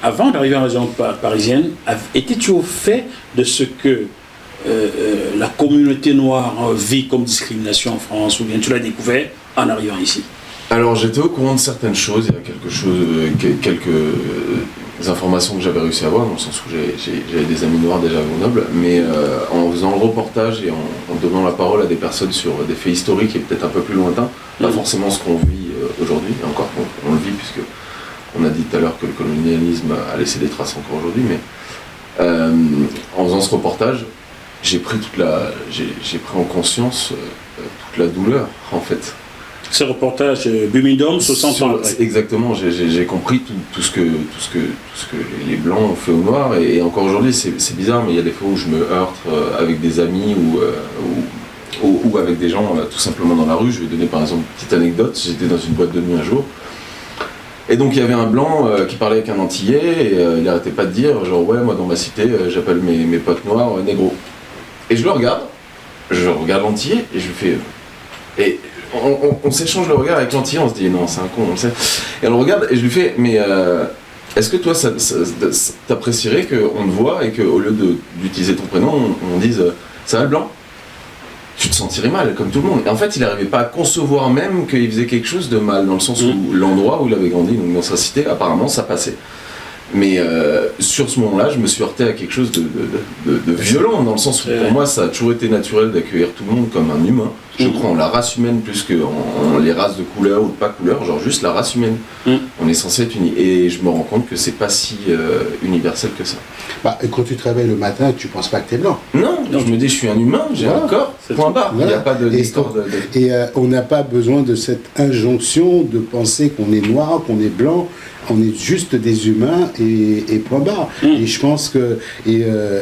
avant d'arriver en région parisienne, étais-tu au fait de ce que la communauté noire vit comme discrimination en France, ou bien tu l'as découvert en arrivant ici? Alors j'étais au courant de certaines choses, il y a quelques informations que j'avais réussi à avoir, dans le sens où j'avais des amis noirs déjà à Grenoble, mais en faisant le reportage et en donnant la parole à des personnes sur des faits historiques et peut-être un peu plus lointains, pas forcément ce qu'on vit aujourd'hui, et encore on le vit puisque on a dit tout à l'heure que le colonialisme a laissé des traces encore aujourd'hui, mais en faisant ce reportage, j'ai pris en conscience toute la douleur en fait. Ce reportage Bumidum, 60 ans après. Exactement, j'ai compris tout ce que les Blancs ont fait aux Noirs, et encore aujourd'hui c'est bizarre, mais il y a des fois où je me heurte avec des amis ou avec des gens tout simplement dans la rue. Je vais donner par exemple une petite anecdote. J'étais dans une boîte de nuit un jour, et donc il y avait un Blanc qui parlait avec un Antillais, et il arrêtait pas de dire genre ouais, moi dans ma cité j'appelle mes potes noirs négro. Et je regarde l'Antillais et je lui fais... Et on s'échange le regard avec l'Antillais, on se dit non c'est un con, on le sait. Et on le regarde et je lui fais mais est-ce que toi t'apprécierais qu'on te voit et qu'au lieu d'utiliser ton prénom on dise ça va le Blanc? Tu te sentirais mal comme tout le monde. Et en fait il n'arrivait pas à concevoir même qu'il faisait quelque chose de mal, dans le sens où l'endroit où il avait grandi, donc dans sa cité, apparemment ça passait. Mais sur ce moment-là, je me suis heurté à quelque chose de violent, dans le sens où pour moi ça a toujours été naturel d'accueillir tout le monde comme un humain. Je crois en la race humaine plus qu'en les races de couleur ou de pas couleur, genre juste la race humaine. On est censé être unis. Et je me rends compte que c'est pas si universel que ça. Bah, quand tu te réveilles le matin, tu penses pas que t'es blanc. Non, je me dis je suis un humain, j'ai un corps, point barre. Il n'y a pas d'histoire de... Et on n'a pas besoin de cette injonction de penser qu'on est noir, qu'on est blanc. On est juste des humains et point barre. Et je pense que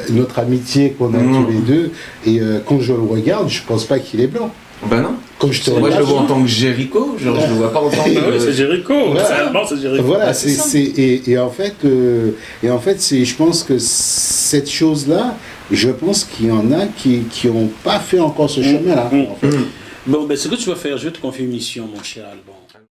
notre amitié qu'on a tous les deux, et quand je le regarde, je pense pas qu'il est blanc. Ben non. Moi je le vois en tant que Jéricho, genre je le vois pas en tant que... Oui, c'est Jéricho. Voilà. C'est Jéricho. Voilà, et en fait, je pense que cette chose-là, je pense qu'il y en a qui n'ont pas fait encore ce chemin-là. En fait. Bon, ben, ce que tu vas faire, je vais te confier une mission, mon cher Alban.